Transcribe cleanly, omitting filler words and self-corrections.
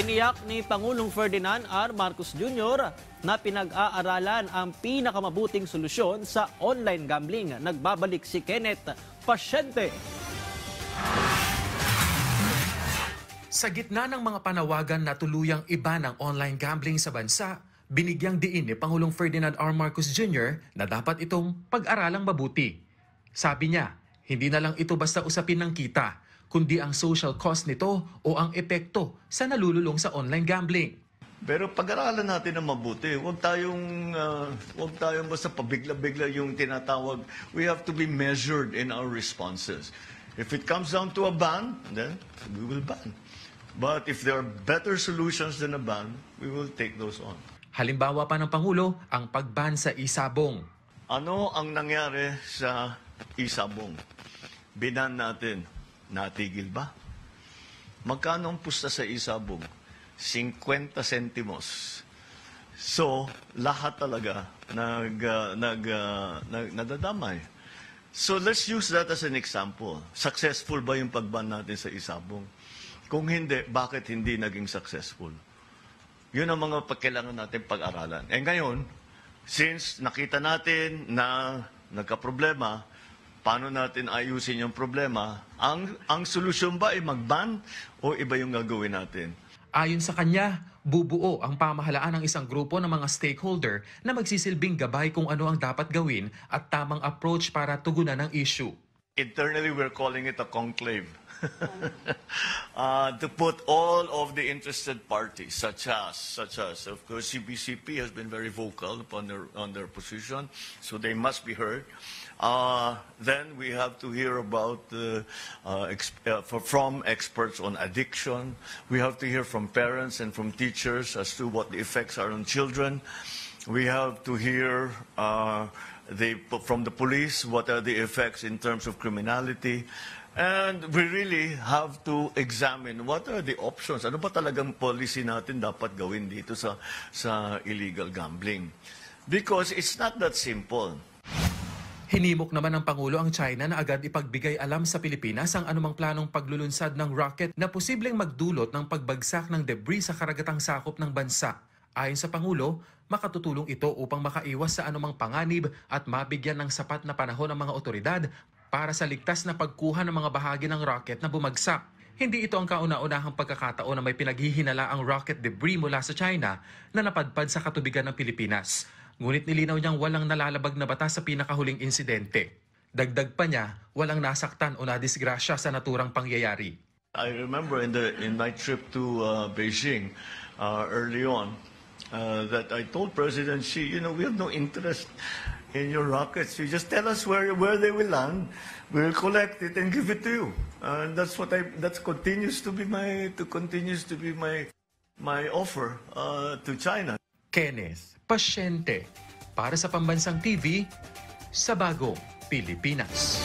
Tiniyak ni Pangulong Ferdinand R. Marcos Jr. na pinag-aaralan ang pinakamabuting solusyon sa online gambling. Nagbabalik si Kenneth Pasyente. Sa gitna ng mga panawagan na tuluyang iba ng online gambling sa bansa, binigyang diin ni Pangulong Ferdinand R. Marcos Jr. na dapat itong pag-aralang mabuti. Sabi niya, hindi na lang ito basta usapin ng kita, kundi ang social cost nito o ang epekto sa nalululong sa online gambling. Pero pag-aralan natin na mabuti. Huwag tayong basta pabigla-bigla yung tinatawag. We have to be measured in our responses. If it comes down to a ban, then we will ban. But if there are better solutions than a ban, we will take those on. Halimbawa pa ng Pangulo, ang pag-ban sa isabong. Ano ang nangyari sa isabong? Binan natin. Natigil ba? Magkano ang pusta sa isabong? 50 centimos. So, lahat talaga nadadamay. So, let's use that as an example. Successful ba yung pagban natin sa isabong? Kung hindi, bakit hindi naging successful? Yun ang mga kailangan natin pag-aralan. Eh ngayon, since nakita natin na nagka-problema, paano natin ayusin yung problema? Ang solusyon ba ay mag-ban o iba yung gagawin natin? Ayon sa kanya, bubuo ang pamahalaan ng isang grupo ng mga stakeholder na magsisilbing gabay kung ano ang dapat gawin at tamang approach para tugunan ang issue. Internally, we're calling it a conclave. To put all of the interested parties, such as, of course, CBCP has been very vocal on their position, so they must be heard. Then we have to hear about from experts on addiction. We have to hear from parents and from teachers as to what the effects are on children. We have to hear from the police what are the effects in terms of criminality. And we really have to examine what are the options. Ano ba talagang policy natin dapat gawin dito sa illegal gambling? Because it's not that simple. Hinimok naman ng Pangulo ang China na agad ipagbigay alam sa Pilipinas ang anumang planong paglulunsad ng rocket na posibleng magdulot ng pagbagsak ng debris sa karagatang sakop ng bansa. Ayon sa Pangulo, makatutulong ito upang makaiwas sa anumang panganib at mabigyan ng sapat na panahon ng mga otoridad para sa ligtas na pagkuha ng mga bahagi ng rocket na bumagsak. Hindi ito ang kauna-unahang pagkakataon na may pinaghihinala ang rocket debris mula sa China na napadpad sa katubigan ng Pilipinas. Ngunit nilinaw niyang walang nalalabag na batas sa pinakahuling insidente. Dagdag pa niya, walang nasaktan o nadisgrasya sa naturang pangyayari. I remember in my trip to Beijing early on that I told President Xi, we have no interest in your rockets. You just tell us where they will land. We'll collect it and give it to you. And that continues to be my offer to China. Kenneth Pasyente para sa Pambansang TV sa Bagong Pilipinas.